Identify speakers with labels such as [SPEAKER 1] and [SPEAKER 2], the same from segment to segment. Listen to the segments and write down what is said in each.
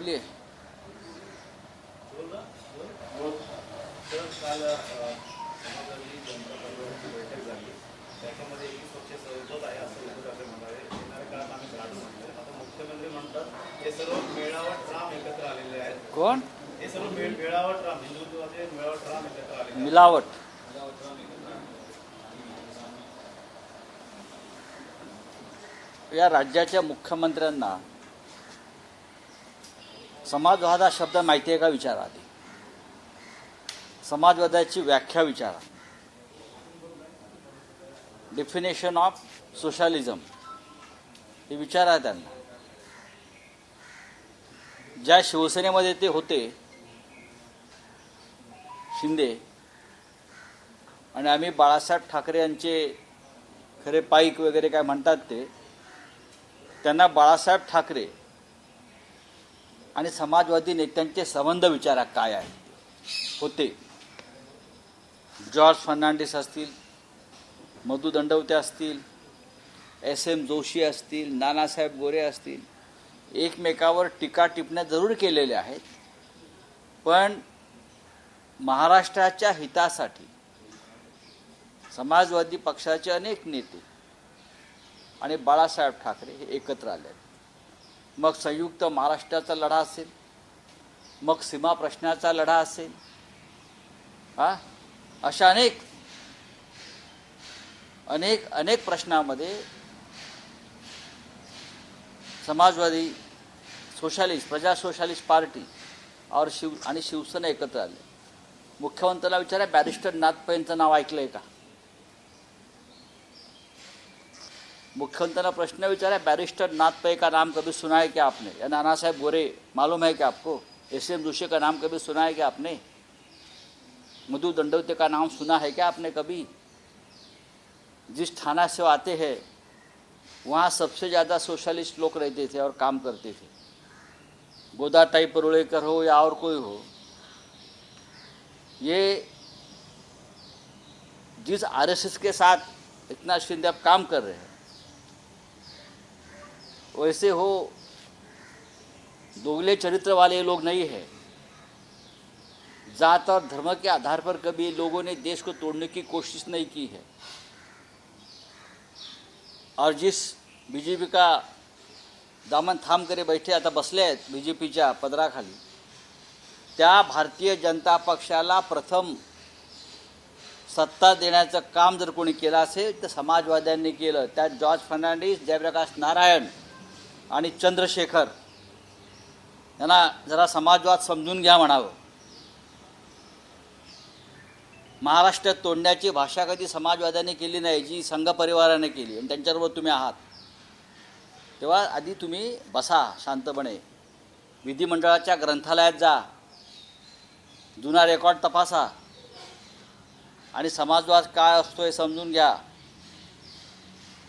[SPEAKER 1] बोलिए.
[SPEAKER 2] तर काल समाजवादी जनता दलाची बैठक झाली. त्याच्यामध्ये एक पक्ष सहमत आहे असं उद्धव म्हणाले. येणाऱ्या काळात आम्ही काढू म्हणतोय. आता मुख्यमंत्री म्हणतात हे सर्व मेळावट राम एकत्र आलेले आहेत.
[SPEAKER 1] कोण?
[SPEAKER 2] हे सर्व मेळावट राम, हिंदुत्वाचे मेळावट राम एकत्र आलेले आहेत.
[SPEAKER 1] मिलावट. या राज्याच्या मुख्यमंत्र्यांना समाजवाद हा शब्द माहिती आहे का विचारा आधी. समाजवादाची व्याख्या विचारा. डेफिनेशन ऑफ सोशलिझम हे विचारा त्यांना. ज्या शिवसेनेमध्ये ते होते शिंदे आणि आम्ही बाळासाहेब ठाकरे यांचे खरे पाईक वगैरे काय म्हणतात ते, त्यांना बाळासाहेब ठाकरे आणि समाजवादी नेत्यांचे संबंध विचारा काय आहे होते. जॉर्ज फर्नांडिस असतील, मधु दंडवते असतील, SM जोशी असतील, नानासाहेब गोरे असतील, एकमेकावर टीका टिप्पण्या जरूर केलेल्या आहेत. पण महाराष्ट्राच्या हितासाठी समाजवादी पक्षाचे अनेक नेते आणि बाळासाहेब ठाकरे हे एकत्र आले. मग संयुक्त महाराष्ट्राचा लढा असेल, मग सीमा प्रश्नाचा लढा असेल, अशा अनेक प्रश्नामध्ये समाजवादी सोशलिस्ट, प्रजा सोशलिस्ट पार्टी और शिवसेना एकत्र आले. मुख्यमंत्र्यांना विचारा, बॅरिस्टर नाथ पै यांचं नाव ऐकलंय का? मुख्यमंत्री प्रश्न विचारा, बैरिस्टर नाथ पै का नाम कभी सुना है क्या आपने? या नाना साहेब गोरे मालूम है क्या आपको? SM जोशी का नाम कभी सुना है क्या आपने? मधु दंडवते का नाम सुना है क्या आपने कभी? जिस थाना से आते हैं वहाँ सबसे ज़्यादा सोशलिस्ट लोग रहते थे और काम करते थे. गोदाताई परुळेकर हो या और कोई हो, ये जिस RSS के साथ एकनाथ शिंदे अब काम कर रहे हैं, वैसे हो दोगले चरित्र वाले लोग नहीं है. जात और धर्म के आधार पर कभी लोगों ने देश को तोड़ने की कोशिश नहीं की है. और जिस बीजेपी का दामन थाम करे बैठे आता बसले आहेत बीजेपीच्या पदराखाली, त्या भारतीय जनता पक्षाला प्रथम सत्ता देण्याचं काम जर कोणी केलं असेल तर समाजवाद्यांनी केलं. त्यात जॉर्ज फर्नांडिस, जयप्रकाश नारायण आणि चंद्रशेखर यांना जरा समाजवाद समजून घ्या म्हणावं. महाराष्ट्रात तोडण्याची भाषा कधी समाजवाद्यांनी केली नाही, जी संघ परिवाराने केली आणि त्यांच्याबरोबर तुम्ही आहात. तेव्हा आधी तुम्ही बसा शांतपणे, विधिमंडळाच्या ग्रंथालयात जा, जुना रेकॉर्ड तपासा आणि समाजवाद काय असतो हे समजून घ्या.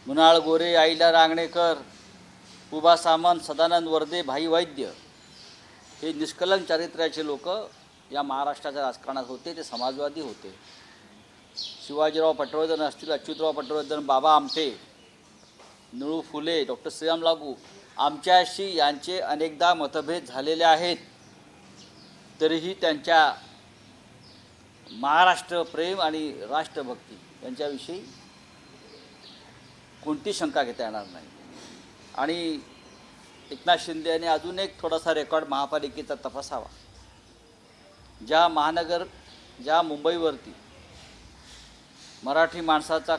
[SPEAKER 1] मुनाळ गोरे, आईला रांगणेकर, उबा सामंत, सदानंद वर्दे, भाई वैद्य हे निष्कलंक चारित्र्याचे लोक या महाराष्ट्राच्या राजकारणात होते. ते समाजवादी होते. शिवाजीराव पटवर्धन असतील, अच्युतराव पटवर्धन, बाबा आमटे, निळू फुले, डॉक्टर श्रीराम लागू, आमच्याशी यांचे अनेकदा मतभेद झालेले आहेत. तरीही त्यांच्या महाराष्ट्र प्रेम आणि राष्ट्रभक्ती यांच्याविषयी कोणती शंका घेता येणार नाही. आणि एकनाथ शिंदे यांनी अजून एक थोडासा रेकॉर्ड महापालिकेचा तपासावा. ज्या मुंबईवरती मराठी माणसाचा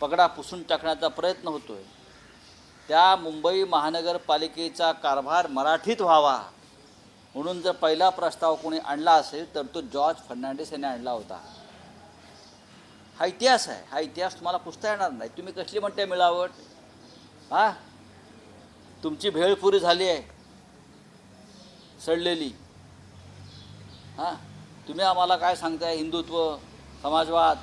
[SPEAKER 1] पगडा पुसून टाकण्याचा प्रयत्न होतोय, त्या मुंबई महानगरपालिकेचा कारभार मराठीत व्हावा म्हणून जर पहिला प्रस्ताव कोणी आणला असेल तर तो जॉर्ज फर्नांडिस यांनी आणला होता. हा इतिहास आहे. हा इतिहास तुम्हाला पुसता येणार नाही. तुम्ही कसली म्हणते मिळावट? तुमची भेळपुरी झाली आहे सडलेली. तुम्ही आम्हाला काय सांगताय? हिंदुत्व, समाजवाद.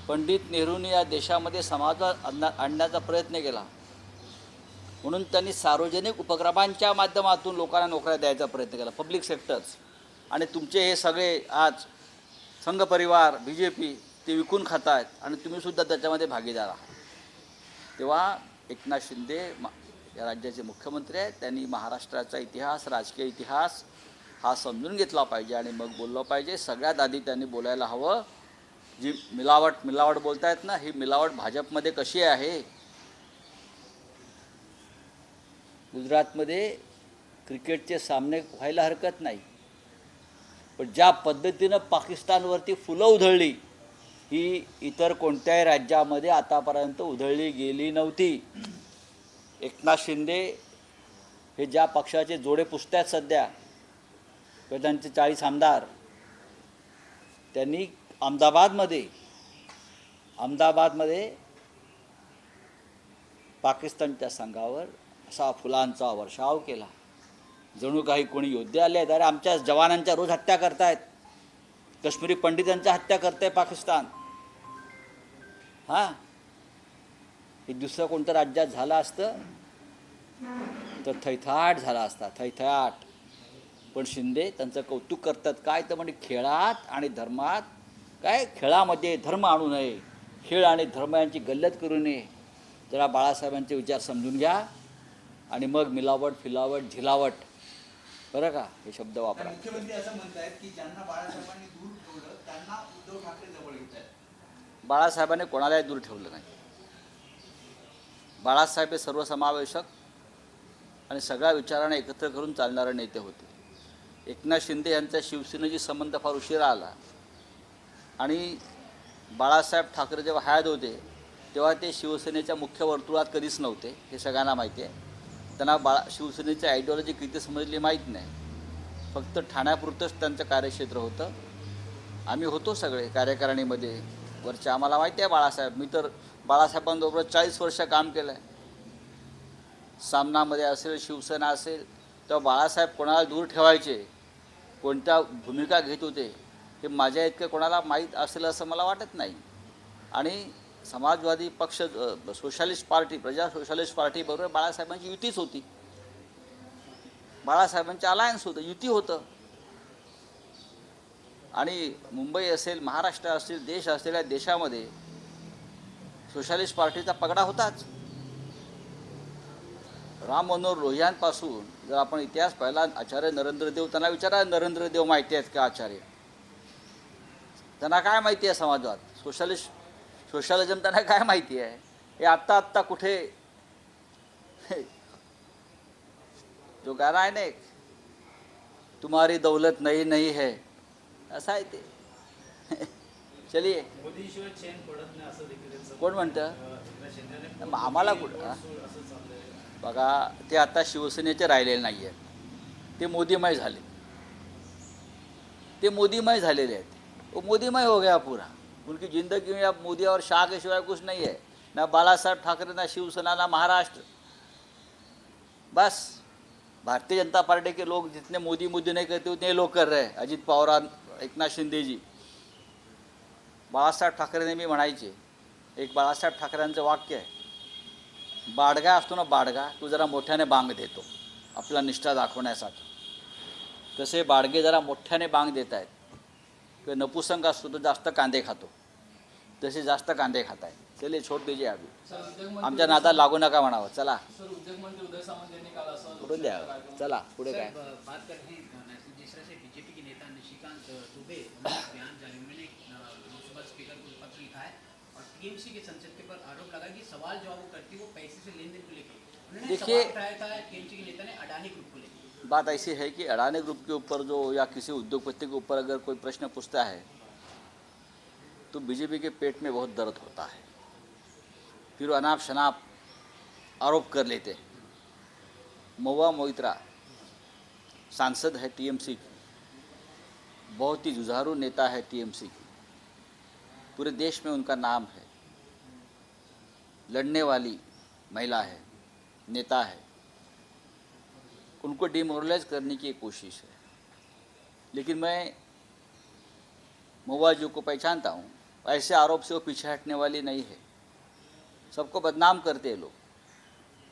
[SPEAKER 1] पंडित नेहरूंनी या देशामध्ये समाजवाद आणण्याचा प्रयत्न केला म्हणून त्यांनी सार्वजनिक उपक्रमांच्या माध्यमातून लोकांना नोकऱ्या द्यायचा प्रयत्न केला, पब्लिक सेक्टर्स. आणि तुमचे हे सगळे आज संघ परिवार, BJP ते विकून खात आहेत आणि तुम्हीसुद्धा त्याच्यामध्ये भागीदार आहात. तेव्हा एकनाथ शिंदे या राज्याचे मुख्यमंत्री आहेत. त्यांनी महाराष्ट्राचा इतिहास, राजकीय इतिहास हा समजून घेतला पाहिजे आणि मग बोललं पाहिजे. सगळ्यात आधी त्यांनी बोलायला हवं, जी मिलावट बोलतायत ना, ही मिलावट भाजपमध्ये कशी आहे. गुजरातमध्ये क्रिकेटचे सामने व्हायला हरकत नाही, पण ज्या पद्धतीनं पाकिस्तानवरती फुलं उधळली ही इतर कोणत्याही राज्यामध्ये आतापर्यंत उधळली गेली नव्हती. एकनाथ शिंदे हे ज्या पक्षाचे जोडे पुसतात सध्या, त्यांचे 40 आमदार, त्यांनी अहमदाबादमध्ये पाकिस्तानच्या संघावर असा फुलांचा वर्षाव केला, जणू काही कोणी योद्धे आले आहेत. अरे आमच्या जवानांच्या रोज हत्या करतायत, काश्मीरी पंडितांच्या हत्या करते पाकिस्तान. हां, हे दुसरं कोणतं राज्यात झालं असतं तर थैथाट झाला असता, थैथाट. पण शिंदे त्यांचं कौतुक करतात. काय तर म्हणजे खेळात आणि धर्मात, काय खेळामध्ये धर्म आणू नये, खेळ आणि धर्म यांची गल्लत करू नये. जरा बाळासाहेबांचे विचार समजून घ्या आणि मग मिलावट, फिलावट, झिलावट, बरं का, हे शब्द वापरा.
[SPEAKER 3] मुख्यमंत्री असं म्हणतात की ज्यांना बाळासाहेबांनी दूर ठेवलं त्यांना उद्धव ठाकरे जवळ घेत आहेत.
[SPEAKER 1] बाळासाहेबांनी कोणालाही दूर ठेवलं नाही. बाळासाहेब हे सर्वसमावेशक आणि सगळ्या विचारांना एकत्र करून चालणारे नेते होते. एकनाथ शिंदे यांचा शिवसेनेशी संबंध फार उशिरा आला आणि बाळासाहेब ठाकरे जेव्हा हयात होते तेव्हा ते शिवसेनेच्या मुख्य वर्तुळात कधीच नव्हते, हे सगळ्यांना माहिती आहे. त्यांना शिवसेनेची आयडिओलॉजी किती समजली माहीत नाही, फक्त ठाण्यापुरतंच त्यांचं कार्यक्षेत्र होतं. आम्ही होतो सगळे कार्यकारिणीमध्ये वरचे, आम्हाला माहिती आहे बाळासाहेब. मी तर बाळासाहेबांबरोबर 40 वर्ष काम केलं आहे. सामनामध्ये असेल, शिवसेना असेल, तेव्हा बाळासाहेब कोणाला दूर ठेवायचे, कोणत्या भूमिका घेत होते, हे माझ्या इतकं कोणाला माहीत असेल असं मला वाटत नाही. आणि समाजवादी पक्ष, सोशलिस्ट पार्टी, प्रजा सोशलिस्ट पार्टीबरोबर बाळासाहेबांची युतीच होती, बाळासाहेबांचं अलायन्स होतं, युती होतं. आणि मुंबई असेल, महाराष्ट्र असेल, देश असेल, या देशामध्ये सोशलिस्ट पार्टीचा पगडा होताच. राम मनोहर लोहियांपासून जर आपण इतिहास पाहिला, आचार्य नरेंद्र देव, त्यांना विचारा, नरेंद्र देव माहिती आहेत का आचार्य? त्यांना काय माहिती आहे समाजवाद, सोशलिझम त्यांना काय माहिती आहे? हे आत्ता कुठे जो गाणं आहे ना, तुम्हारी दौलत नहीं है, असं आहे ते. चलिए,
[SPEAKER 2] मोदीशिवाय चेन पडत नाही असं देखील
[SPEAKER 1] कोण म्हणतं?
[SPEAKER 2] शिंदेने
[SPEAKER 1] आम्हाला कुठं बघा, ते आता शिवसेनेचे राहिलेले नाही आहेत, ते मोदीमय झाले, ते मोदीमय झालेले आहेत. वो मोदीमय हो गया पूरा. उनकी ज़िंदगी में अब मोदी और शाह के सिवाय कुछ नहीं है, ना बाला साहब ठाकरे, ना शिवसेना, ना महाराष्ट्र. बस भारतीय जनता पार्टी के लोग जितने मोदी नहीं करते उतने ये लोग कर रहे हैं. अजित पवार, एकनाथ शिंदे जी. बाळासाहेब ठाकरे नेहमी म्हणायचे, एक बाळासाहेब ठाकरेंचं वाक्य आहे, बाडगा असतो ना, बाडगा, तो जरा मोठ्याने बांग देतो आपला निष्ठा दाखवण्यासाठी. तसे बाडगे जरा मोठ्याने बांग देत आहेत. किंवा नपुसंग असतो तो जास्त कांदे खातो, तसे जास्त कांदे खात आहेत. चले छोड दीजिए अभी, आमच्या नादात लागू नका म्हणावं. चला पुढून द्या, चला पुढे काय.
[SPEAKER 4] बात करते हैं जिस तरह से बीजेपी के नेता निशिकांत दुबे बयान जारी, उन्होंने लोकसभा स्पीकर को पत्र लिखा है और टीएमसी के संसद के पर आरोप लगा कि सवाल जो वो करती है वो पैसे से लेन देन को लेकर. उन्होंने
[SPEAKER 1] देखिए,
[SPEAKER 4] सवाल उठाया था टीएमसी के नेता ने अडानी ग्रुप को लेकर.
[SPEAKER 1] बात ऐसी है कि अडानी ग्रुप के ऊपर जो, या किसी उद्योगपति के ऊपर अगर कोई प्रश्न पूछता है तो बीजेपी के पेट में बहुत दर्द होता है. फिर वो अनाप शनाप आरोप कर लेते हैं. महुआ मोइत्रा सांसद है टीएमसी की, बहुत ही जुझारू नेता है टीएमसी की, पूरे देश में उनका नाम है, लड़ने वाली महिला है, नेता है. उनको डिमोरलाइज करने की एक कोशिश है. लेकिन मैं महुआ जी को पहचानता हूँ, ऐसे आरोप से वो पीछे हटने वाली नहीं है. सबको बदनाम करते हैं लोग,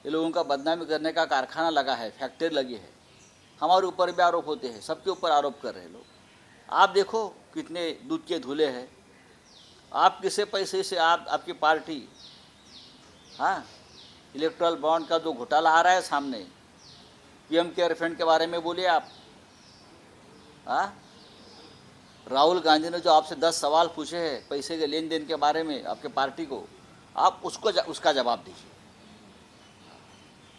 [SPEAKER 1] ये लोगों का बदनामी करने का कारखाना लगा है, फैक्ट्री लगी है. हमारे ऊपर भी आरोप होते हैं, सबके ऊपर आरोप कर रहे हैं लोग. आप देखो कितने दूध के धुले हैं. आप किसे पैसे से, आपकी पार्टी, हाँ, इलेक्ट्रल बॉन्ड का जो घोटाला आ रहा है सामने, पीएम केयर फंड के बारे में बोलिए आप। राहुल गांधी ने जो आपसे 10 सवाल पूछे हैं पैसे के लेन देन के बारे में आपके पार्टी को, आप उसका जवाब दीजिए।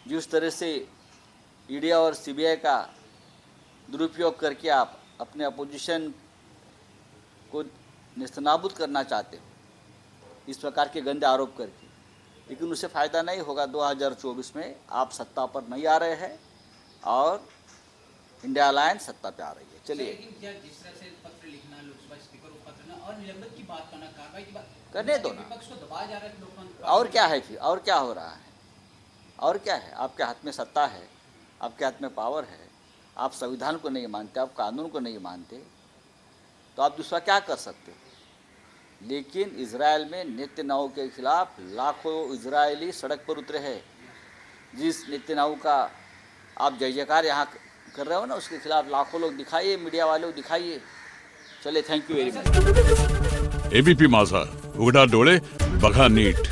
[SPEAKER 1] जिस तरह से ईडी और सीबीआई का दुरुपयोग करके आप अपने अपोजिशन को नेस्तनाबूद करना चाहते हो इस प्रकार के गंदे आरोप करके, लेकिन उससे फ़ायदा नहीं होगा। 2024 में आप सत्ता पर नहीं आ रहे हैं और इंडिया अलायंस सत्ता पे आ रही है। चलिए,
[SPEAKER 4] लेकिन क्या जिस तरह से पत्र लिखना, लोकसभा स्पीकर को पत्र लिखना और निलंबित की बात करना, कार्रवाई की बात
[SPEAKER 1] करने दो ना।
[SPEAKER 4] विपक्ष को दबाया जा रहा है लोकतंत्र।
[SPEAKER 1] और क्या है फिर, और क्या हो रहा है, और क्या है? आपके हाथ में सत्ता है, आपके हाथ में पावर है, आप संविधान को नहीं मानते, आप कानून को नहीं मानते, तो आप दूसरा क्या कर सकते हो? लेकिन इजराइल में नेतन्याहू के खिलाफ लाखों इजरायली सड़क पर उतरे हैं। जिस नेतन्याहू का आप जय जयकार यहाँ कर रहे हो ना, उसके खिलाफ लाखों लोग दिखाइए, मीडिया वाले दिखाइए। चलिए, thank you very much.
[SPEAKER 5] ABP माझा, उघडा डोळे बघा नीट।